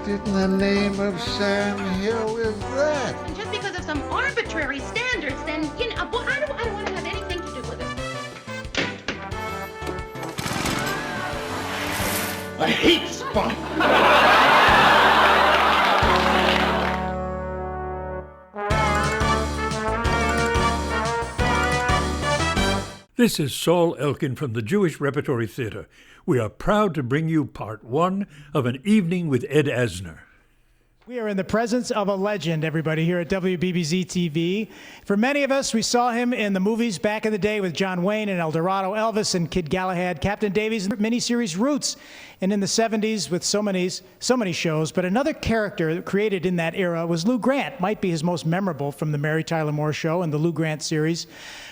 What in the name of Sam Hill is that? And just because of some arbitrary standards, then, you know, well, I don't want to have anything to do with it. I hate spunk! This is Saul Elkin from the Jewish Repertory Theatre. We are proud to bring you part one of An Evening with Ed Asner. We are in the presence of a legend, everybody, here at WBBZ-TV. For many of us, we saw him in the movies back in the day with John Wayne and El Dorado, Elvis and Kid Galahad, Captain Davies, miniseries Roots, and in the 70s with so many shows. But another character created in that era was Lou Grant, might be his most memorable from the Mary Tyler Moore Show and the Lou Grant series.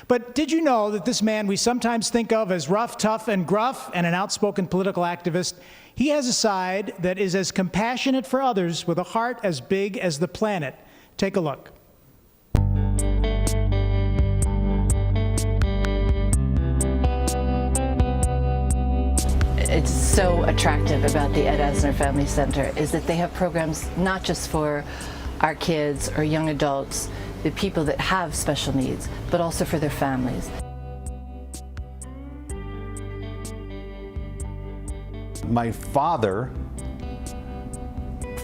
But did you know that this man we sometimes think of as rough, tough, and gruff, and an outspoken political activist, he has a side that is as compassionate for others with a heart as big as the planet. Take a look. It's so attractive about the Ed Asner Family Center is that they have programs not just for our kids or young adults, the people that have special needs, but also for their families. My father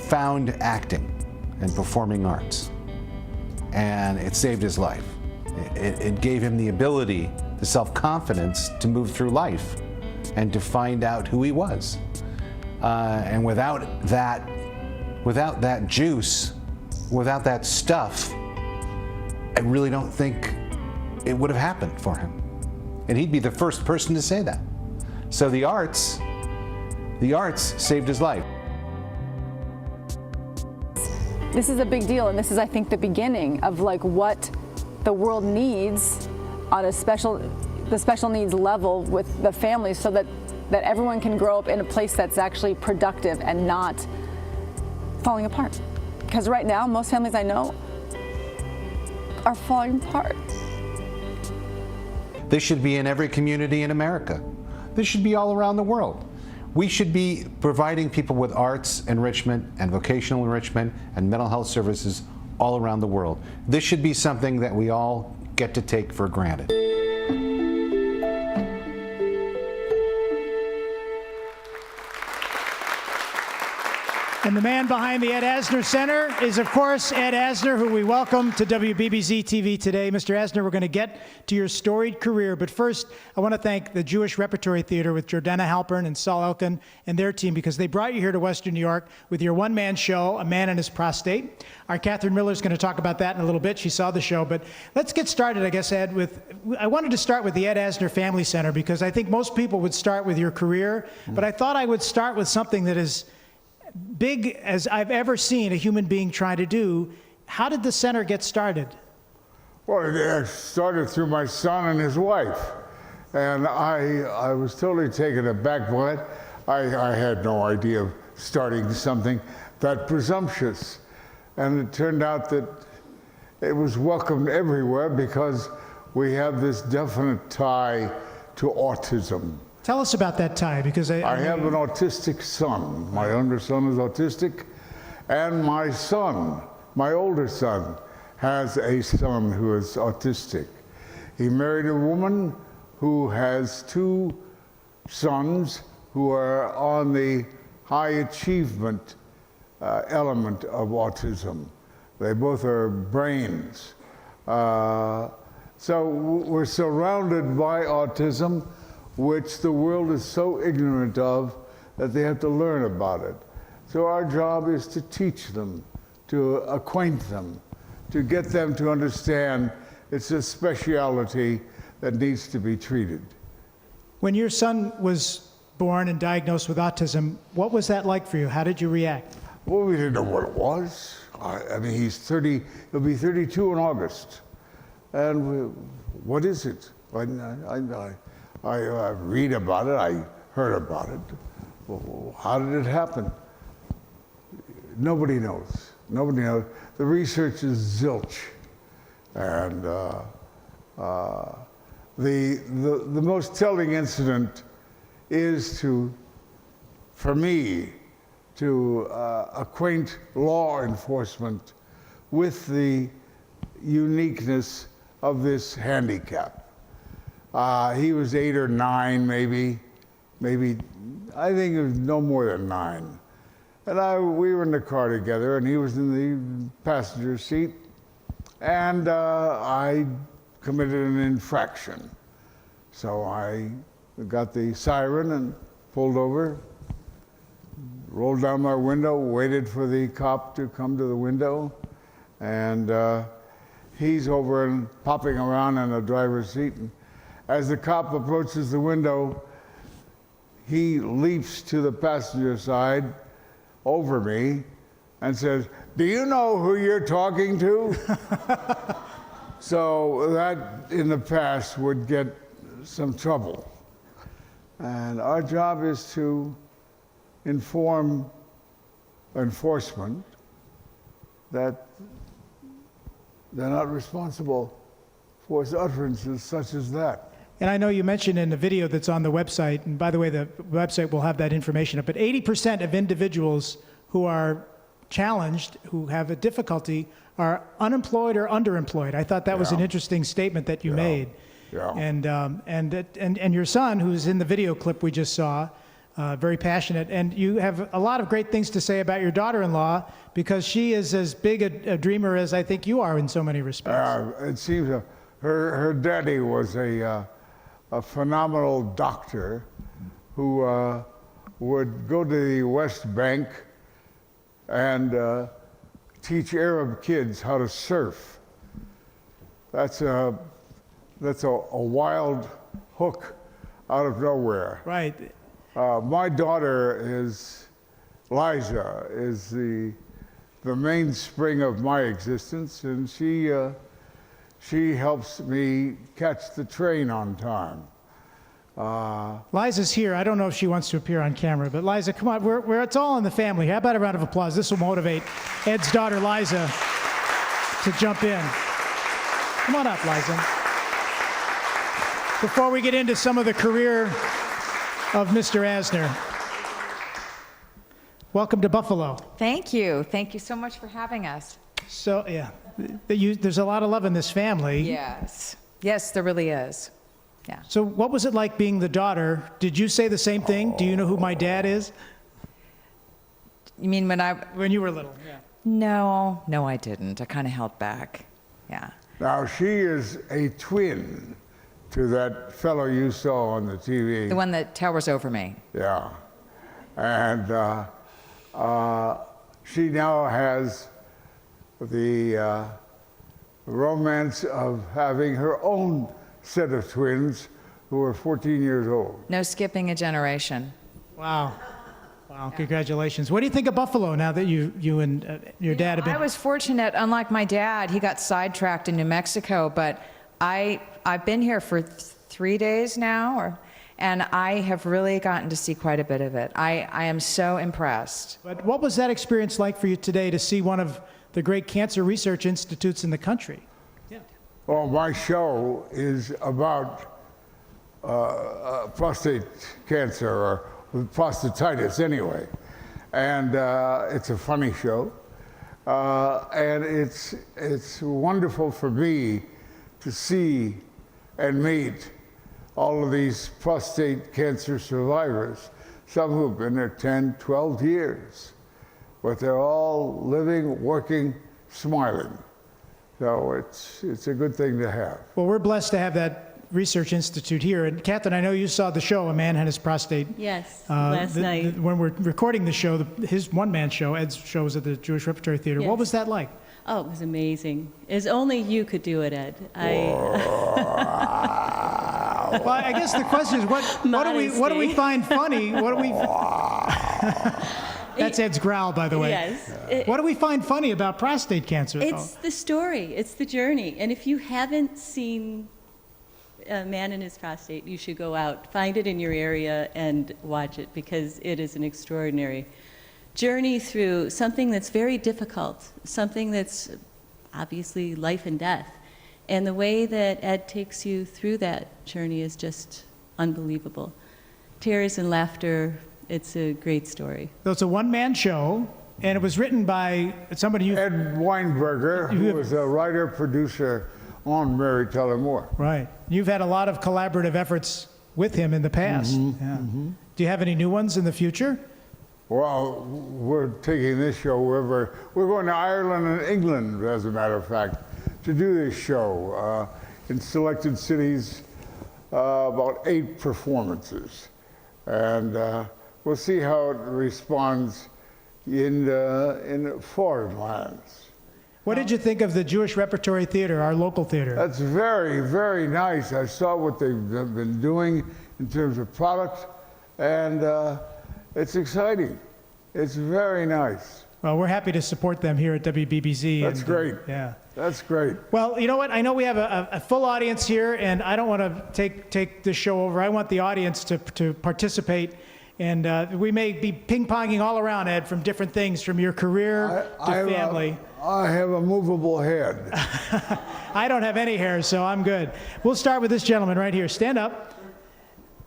found acting and performing arts, and it saved his life. It gave him the ability, the self-confidence to move through life and to find out who he was. And without that juice, without that stuff, I really don't think it would have happened for him. And he'd be the first person to say that. So the arts saved his life. This is a big deal, and this is, I think, the beginning of like what the world needs on the special needs level with the families, so that everyone can grow up in a place that's actually productive and not falling apart. Because right now, most families I know are falling apart. This should be in every community in America. This should be all around the world. We should be providing people with arts enrichment and vocational enrichment and mental health services all around the world. This should be something that we all get to take for granted. And the man behind the Ed Asner Center is, of course, Ed Asner, who we welcome to WBBZ-TV today. Mr. Asner, we're going to get to your storied career, but first, I want to thank the Jewish Repertory Theatre with Jordana Halpern and Saul Elkin and their team, because they brought you here to Western New York with your one-man show, A Man and His Prostate. Our Catherine Miller is going to talk about that in a little bit. She saw the show, but let's get started, I guess, Ed, I wanted to start with the Ed Asner Family Center, because I think most people would start with your career, but I thought I would start with something that is big as I've ever seen a human being try to do. How did the center get started? Well, it started through my son and his wife. And I was totally taken aback by it. I had no idea of starting something that presumptuous. And it turned out that it was welcomed everywhere because we have this definite tie to autism. Tell us about that tie, because I have an autistic son. My younger son is autistic, and my son, my older son, has a son who is autistic. He married a woman who has two sons who are on the high achievement element of autism. They both are brains. So we're surrounded by autism, which the world is so ignorant of that they have to learn about it. So our job is to teach them, to acquaint them, to get them to understand it's a speciality that needs to be treated. When your son was born and diagnosed with autism, what was that like for you? How did you react? Well, we didn't know what it was. I mean, he'll be 32 in August. And what is it? I read about it, I heard about it. Well, how did it happen? Nobody knows. Nobody knows. The research is zilch. And the most telling incident is for me, to acquaint law enforcement with the uniqueness of this handicap. He was 8 or 9, maybe, I think it was no more than 9. And we were in the car together, and he was in the passenger seat, and I committed an infraction. So I got the siren and pulled over, rolled down my window, waited for the cop to come to the window, and he's over and popping around in the driver's seat. And as the cop approaches the window, he leaps to the passenger side over me and says, "Do you know who you're talking to?" So that in the past would get some trouble. And our job is to inform enforcement that they're not responsible for utterances such as that. And I know you mentioned in the video that's on the website, and by the way, the website will have that information up, but 80% of individuals who are challenged, who have a difficulty, are unemployed or underemployed. I thought that was an interesting statement that you made. Yeah. And your son, who's in the video clip we just saw, very passionate, and you have a lot of great things to say about your daughter-in-law, because she is as big a dreamer as I think you are in so many respects. It seems her daddy was a phenomenal doctor who would go to the West Bank and teach Arab kids how to surf. That's a wild hook out of nowhere. Right. My daughter Liza, is the mainspring of my existence, and she helps me catch the train on time. Liza's here. I don't know if she wants to appear on camera, but Liza, come on. It's all in the family. How about a round of applause? This will motivate Ed's daughter, Liza, to jump in. Come on up, Liza. Before we get into some of the career of Mr. Asner, welcome to Buffalo. Thank you. Thank you so much for having us. So, yeah, there's a lot of love in this family. Yes. Yes, there really is. Yeah. So what was it like being the daughter? Did you say the same thing? Do you know who my dad is? You mean when you were little? Yeah. No, I didn't. I kind of held back. Yeah. Now, she is a twin to that fellow you saw on the TV. The one that towers over me. Yeah. And she now has the romance of having her own set of twins who are 14 years old. No skipping a generation. Wow. Wow, congratulations. What do you think of Buffalo now that you and your dad have been? I was fortunate, unlike my dad, he got sidetracked in New Mexico, but I've been here for 3 days now, and I have really gotten to see quite a bit of it. I am so impressed. But what was that experience like for you today to see one of the great cancer research institutes in the country? Yeah. Well, my show is about prostate cancer, or prostatitis anyway. And it's a funny show. And it's wonderful for me to see and meet all of these prostate cancer survivors, some who've been there 10, 12 years, but they're all living, working, smiling. So it's a good thing to have. Well, we're blessed to have that research institute here. And Catherine, I know you saw the show, A Man and His Prostate. Yes, last night. When we're recording the show, his one-man show, Ed's show, was at the Jewish Repertory Theater. Yes. What was that like? Oh, it was amazing. As only you could do it, Ed. Well, I guess the question is, what do we find funny? What do we? That's Ed's growl, by the way. Yes. What do we find funny about prostate cancer? It's the story. It's the journey. And if you haven't seen A Man and His Prostate, you should go out, find it in your area, and watch it, because it is an extraordinary journey through something that's very difficult, something that's obviously life and death. And the way that Ed takes you through that journey is just unbelievable. Tears and laughter it's a great story. So it's a one-man show, and it was written by somebody you... Ed Weinberger, who was a writer-producer on Mary Tyler Moore. Right. You've had a lot of collaborative efforts with him in the past. Yeah. Do you have any new ones in the future? Well, we're taking this show wherever. We're going to Ireland and England, as a matter of fact, to do this show in selected cities, about 8 performances. And we'll see how it responds in foreign lands. What did you think of the Jewish Repertory Theater, our local theater? That's very, very nice. I saw what they've been doing in terms of product, and it's exciting. It's very nice. Well, we're happy to support them here at WBBZ. That's great. Yeah. That's great. Well, you know what? I know we have a full audience here, and I don't want to take this show over. I want the audience to participate. And we may be ping-ponging all around, Ed, from different things, from your career to family. I have a movable head. I don't have any hair, so I'm good. We'll start with this gentleman right here. Stand up.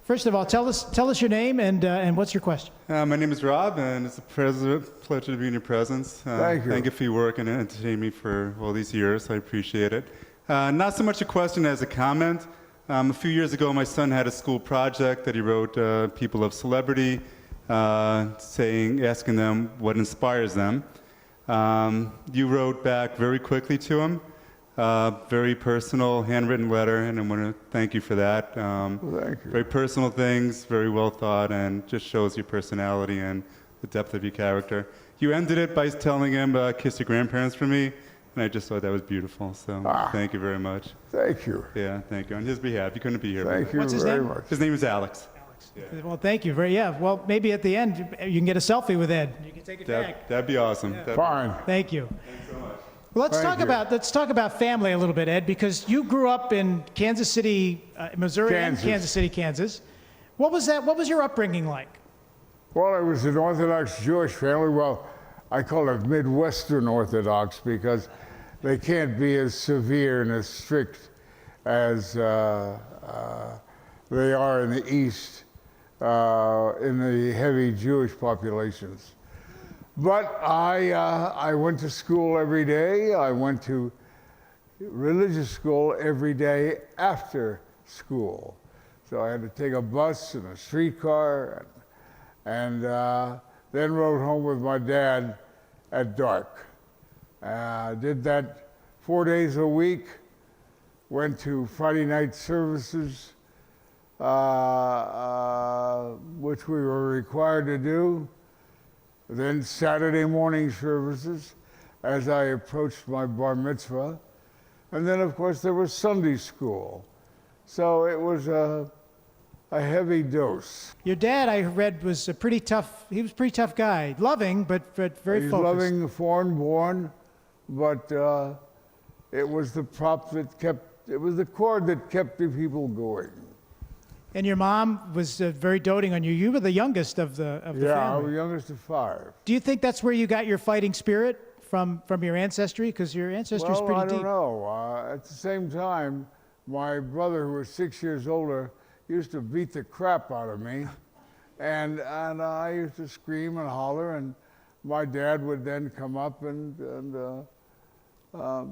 First of all, tell us your name and what's your question? My name is Rob, and it's a pleasure to be in your presence. Thank you. Thank you for your work and entertaining me for all these years. I appreciate it. Not so much a question as a comment. A few years ago, my son had a school project that he wrote people of celebrity, asking them what inspires them. You wrote back very quickly to him, very personal, handwritten letter, and I want to thank you for that. Thank you. Very personal things, very well thought, and just shows your personality and the depth of your character. You ended it by telling him, kiss your grandparents for me, and I just thought that was beautiful, so thank you very much. Thank you. Yeah, thank you. On his behalf, he couldn't be here. Thank you What's his very name? much. His name is Alex. Yeah. Well, thank you. Well, maybe at the end, you can get a selfie with Ed. You can take it back. That'd be awesome. Yeah. Fine. Thank you. Thanks so much. Well, let's talk about family a little bit, Ed, because you grew up in Kansas City, Missouri, and Kansas City, Kansas. What was that? What was your upbringing like? Well, it was an Orthodox Jewish family. Well, I call it Midwestern Orthodox because they can't be as severe and as strict as they are in the East, in the heavy Jewish populations. But I went to school every day. I went to religious school every day after school. So I had to take a bus and a streetcar and then rode home with my dad at dark. Did that 4 days a week, went to Friday night services, which we were required to do, then Saturday morning services as I approached my bar mitzvah, and then of course there was Sunday school. So it was a heavy dose. Your dad, I read, was a pretty tough. He was a pretty tough guy, loving but very He's focused. loving, foreign born, but it was the prop that it was the cord that kept the people going. And your mom was very doting on you. You were the youngest of the family. Yeah, I was youngest of 5. Do you think that's where you got your fighting spirit from your ancestry? Because your ancestry is pretty deep. I don't know. At the same time, my brother, who was 6 years older, used to beat the crap out of me, and I used to scream and holler, and my dad would then come up and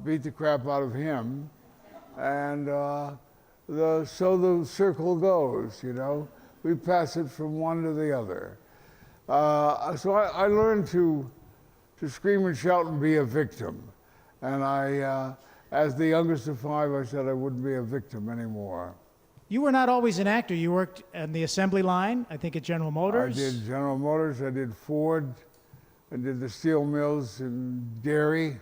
beat the crap out of him, and so the circle goes, you know. We pass it from one to the other. So I learned to scream and shout and be a victim, and as the youngest of 5, I said I wouldn't be a victim anymore. You were not always an actor. You worked on the assembly line, I think at General Motors. I did General Motors, I did Ford, I did the steel mills in Gary.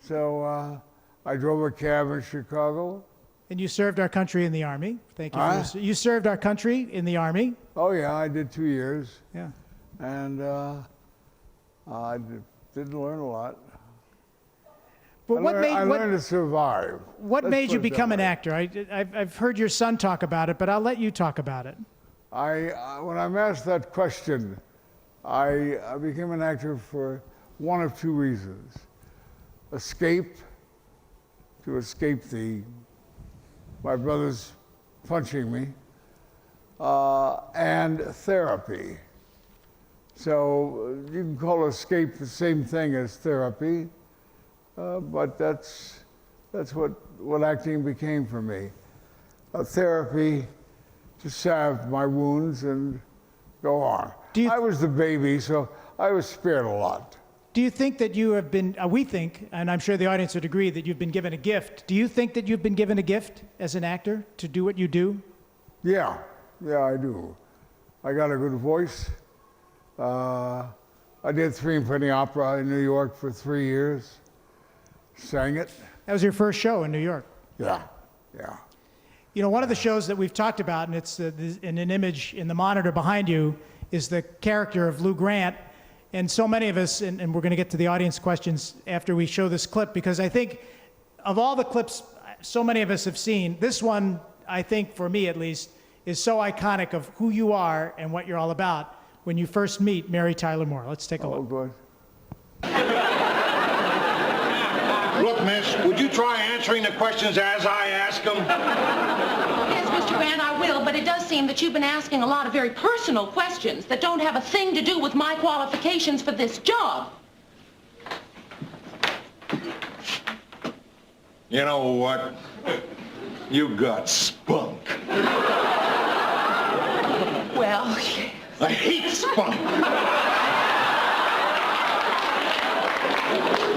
So I drove a cab in Chicago. And you served our country in the Army. Thank you. You served our country in the Army. Oh yeah, I did 2 years. Yeah. And I didn't learn a lot. But I learned to survive. What made you become an actor? I've heard your son talk about it, but I'll let you talk about it. When I'm asked that question, I became an actor for one of 2 reasons. To escape my brother's punching me, and therapy. So you can call escape the same thing as therapy, but that's what acting became for me. A therapy to salve my wounds and go on. I was the baby, so I was spared a lot. Do you think that you have been, we think, and I'm sure the audience would agree, that you've been given a gift. Do you think that you've been given a gift as an actor to do what you do? Yeah, I do. I got a good voice. I did three-penny opera in New York for 3 years. Sang it. That was your first show in New York. Yeah. You know, one of the shows that we've talked about, and it's in an image in the monitor behind you, is the character of Lou Grant. And so many of us, and we're going to get to the audience questions after we show this clip, because I think of all the clips so many of us have seen, this one, I think, for me at least, is so iconic of who you are and what you're all about when you first meet Mary Tyler Moore. Let's take a look. Oh, good. Look, miss, would you try answering the questions as I ask them? Yes, Mr. Grant, I will, but it does seem that you've been asking a lot of very personal questions that don't have a thing to do with my qualifications for this job. You know what? You got spunk. Well, I hate spunk.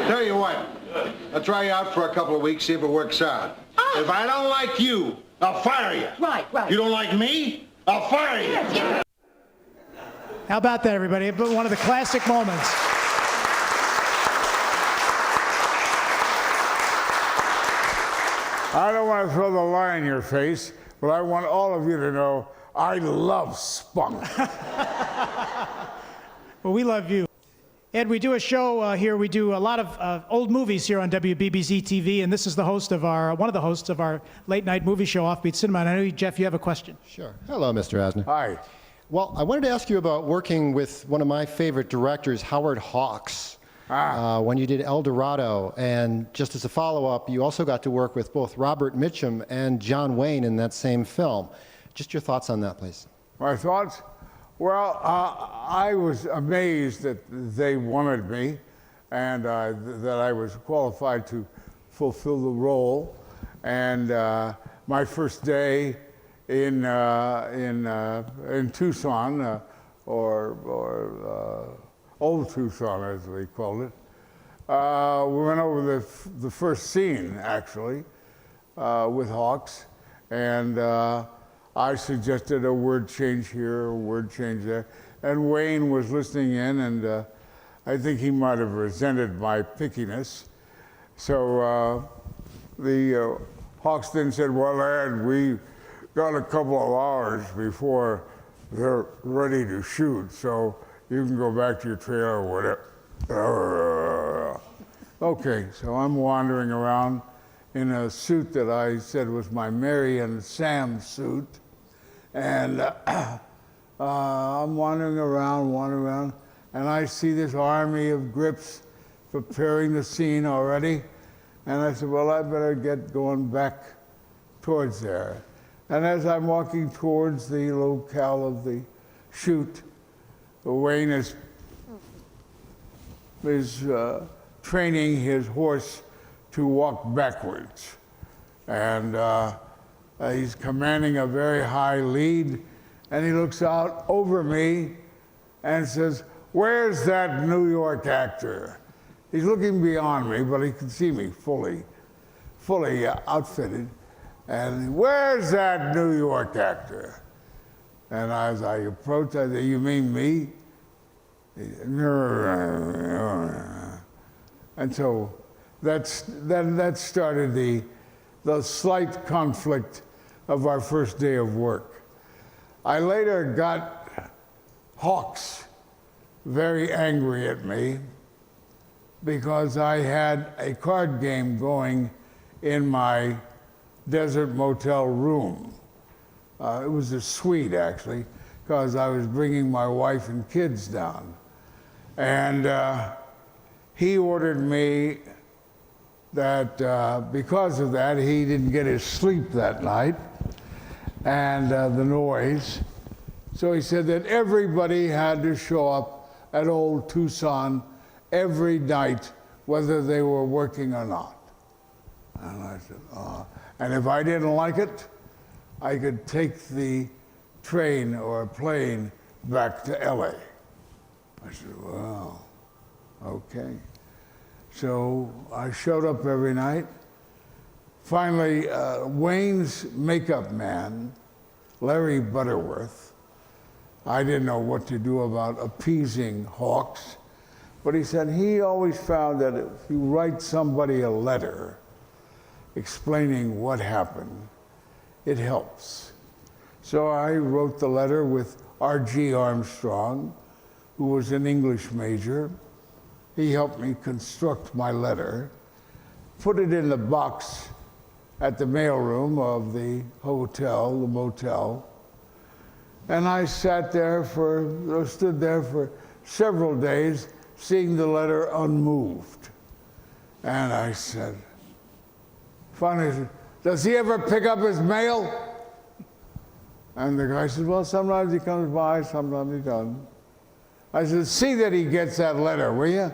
Tell you what, I'll try you out for a couple of weeks, see if it works out. If I don't like you, I'll fire you. Right. You don't like me? I'll fire you. Yes. How about that, everybody? One of the classic moments. I don't want to throw the lie in your face, but I want all of you to know I love spunk. Well, we love you. Ed, we do a show here. We do a lot of old movies here on WBBZ-TV, and this is the host of one of the hosts of our late-night movie show, Offbeat Cinema. And I know, Jeff, you have a question. Sure. Hello, Mr. Asner. Hi. Well, I wanted to ask you about working with one of my favorite directors, Howard Hawks, when you did El Dorado. And just as a follow-up, you also got to work with both Robert Mitchum and John Wayne in that same film. Just your thoughts on that, please. My thoughts? Well, I was amazed that they wanted me and that I was qualified to fulfill the role. And my first day in Tucson, or Old Tucson as we called it, we went over the first scene, actually, with Hawks. And I suggested a word change here, a word change there. And Wayne was listening in, and I think he might have resented my pickiness. So the Hawks then said, well, Ed, we got a couple of hours before they're ready to shoot, so you can go back to your trailer or whatever. Okay, so I'm wandering around in a suit that I said was my Mary and Sam suit. And I'm wandering around, and I see this army of grips preparing the scene already. And I said, well, I better get going back towards there. And as I'm walking towards the locale of the shoot, Wayne is training his horse to walk backwards. And he's commanding a very high lead, and he looks out over me and says, where's that New York actor? He's looking beyond me, but he can see me fully outfitted. And where's that New York actor? And as I approached, I said, you mean me? And so that started the slight conflict of our first day of work. I later got Hawks very angry at me because I had a card game going in my desert motel room. It was a suite, actually, because I was bringing my wife and kids down. And he ordered me that because of that, he didn't get his sleep that night, and the noise. So he said that everybody had to show up at old Tucson every night, whether they were working or not. And I said, and if I didn't like it, I could take the train or plane back to LA. I said, well, okay. So I showed up every night. Finally, Wayne's makeup man, Larry Butterworth, I didn't know what to do about appeasing Hawks, but he said he always found that if you write somebody a letter explaining what happened, it helps. So I wrote the letter with R.G. Armstrong, who was an English major. He helped me construct my letter, put it in the box at the mailroom of the hotel, the motel, and I stood there for several days, seeing the letter unmoved. And I said, finally, does he ever pick up his mail? And the guy said, well, sometimes he comes by, sometimes he doesn't. I said, see that he gets that letter, will you?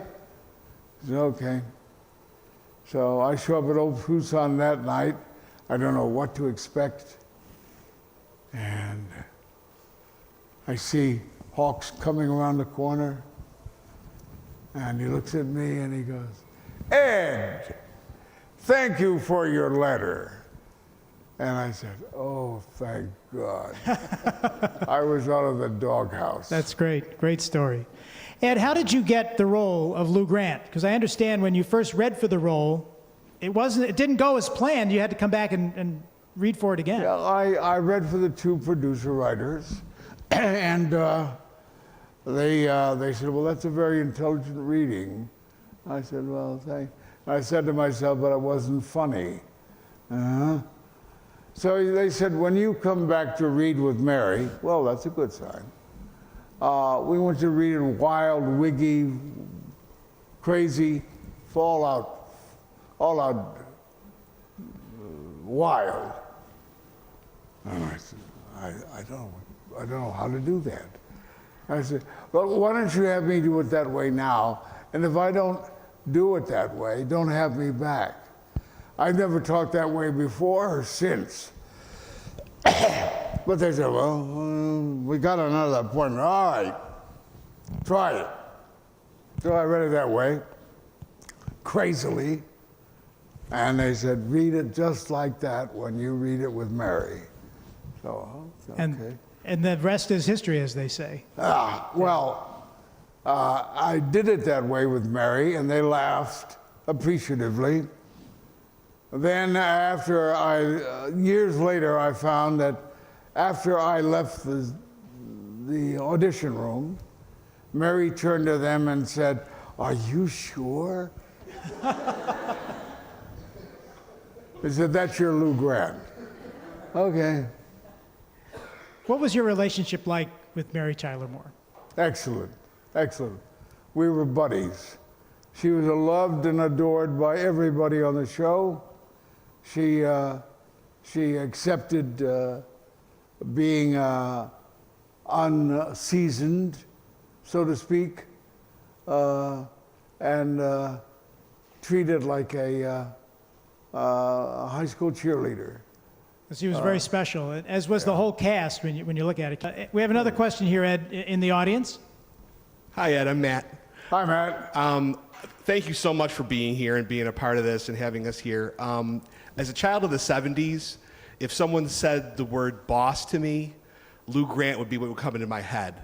He said, okay. So I show up at Old Tucson that night. I don't know what to expect. And I see Hawks coming around the corner. And he looks at me and he goes, Ed, thank you for your letter. And I said, oh, thank God. I was out of the doghouse. That's great. Great story. Ed, how did you get the role of Lou Grant? Because I understand when you first read for the role, it didn't go as planned. You had to come back and read for it again. Yeah, I read for the two producer writers, and they said, well, that's a very intelligent reading. I said, well, thanks. I said to myself, but it wasn't funny. So they said, when you come back to read with Mary, well, that's a good sign. We want you to read it wild, wiggy, crazy, all out wild. And I said, I don't know how to do that. I said, well, why don't you have me do it that way now? And if I don't do it that way, don't have me back. I've never talked that way before or since. But they said, well, we got another appointment. All right, try it. So I read it that way, crazily. And they said, read it just like that when you read it with Mary. So, okay. And the rest is history, as they say. I did it that way with Mary, and they laughed appreciatively. Then years later, I found that after I left the audition room, Mary turned to them and said, are you sure? They said, that's your Lou Grant. Okay. What was your relationship like with Mary Tyler Moore? Excellent, excellent. We were buddies. She was loved and adored by everybody on the show. She accepted being unseasoned, so to speak, and treated like a high school cheerleader. She was very special, as was the whole cast when you look at it. We have another question here, Ed, in the audience. Hi, Ed. I'm Matt. Hi, Matt. Thank you so much for being here and being a part of this and having us here. As a child of the 70s, if someone said the word boss to me, Lou Grant would be what would come into my head.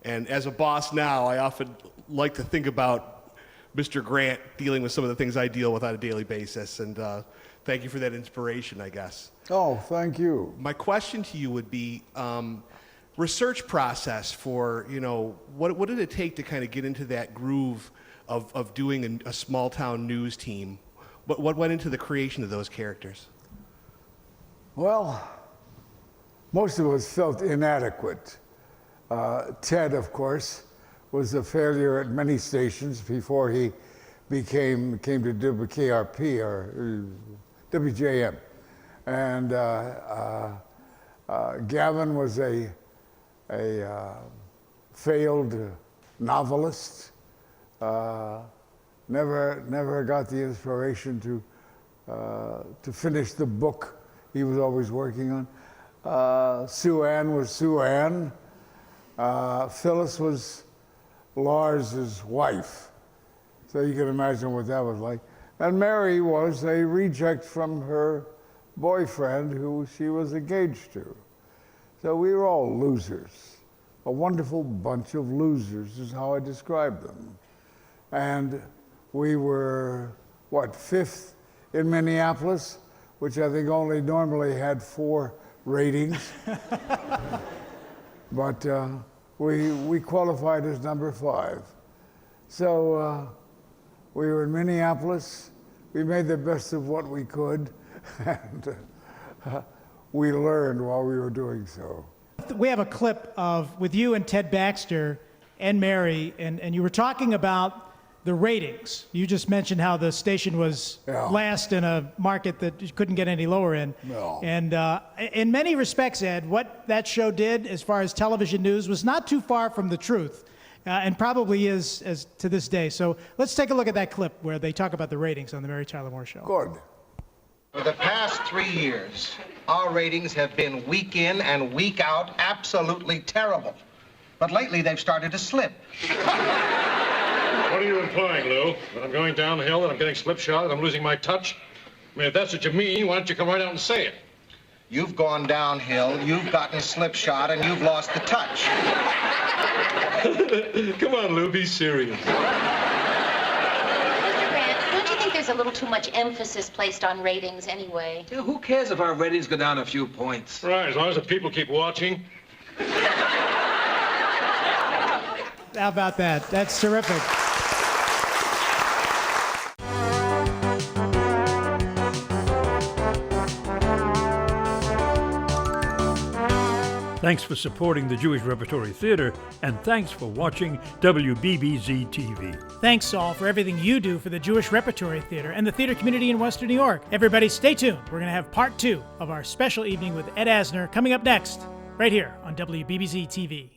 And as a boss now, I often like to think about Mr. Grant dealing with some of the things I deal with on a daily basis. And thank you for that inspiration, I guess. Oh, thank you. My question to you would be, research process for, what did it take to kind of get into that groove of doing a small town news team? What went into the creation of those characters? Well, most of us felt inadequate. Ted, of course, was a failure at many stations before he came to WKRP or WJM. And Gavin was a failed novelist. Never got the inspiration to finish the book he was always working on. Sue Ann was Sue Ann. Phyllis was Lars's wife. So you can imagine what that was like. And Mary was a reject from her boyfriend who she was engaged to. So we were all losers. A wonderful bunch of losers is how I describe them. And we were, what, 5th in Minneapolis, which I think only normally had 4 ratings. But we qualified as number 5. So we were in Minneapolis. We made the best of what we could, and we learned while we were doing so. We have a clip with you and Ted Baxter and Mary, and you were talking about the ratings. You just mentioned how the station was last in a market that you couldn't get any lower in. No. And in many respects, Ed, what that show did as far as television news was not too far from the truth, and probably is as to this day. So let's take a look at that clip where they talk about the ratings on the Mary Tyler Moore Show. Good. For the past 3 years, our ratings have been week in and week out absolutely terrible. But lately they've started to slip. What are you implying, Lou? That I'm going downhill, that I'm getting slipshod, that I'm losing my touch? I mean, if that's what you mean, why don't you come right out and say it? You've gone downhill, you've gotten slipshod, and you've lost the touch. Come on, Lou, be serious. Don't you think there's a little too much emphasis placed on ratings anyway? Yeah, who cares if our ratings go down a few points? Right, as long as the people keep watching. How about that? That's terrific. Thanks for supporting the Jewish Repertory Theater, and thanks for watching WBBZ-TV. Thanks, Saul, for everything you do for the Jewish Repertory Theater and the theater community in Western New York. Everybody, stay tuned. We're going to have part 2 of our special evening with Ed Asner coming up next, right here on WBBZ-TV.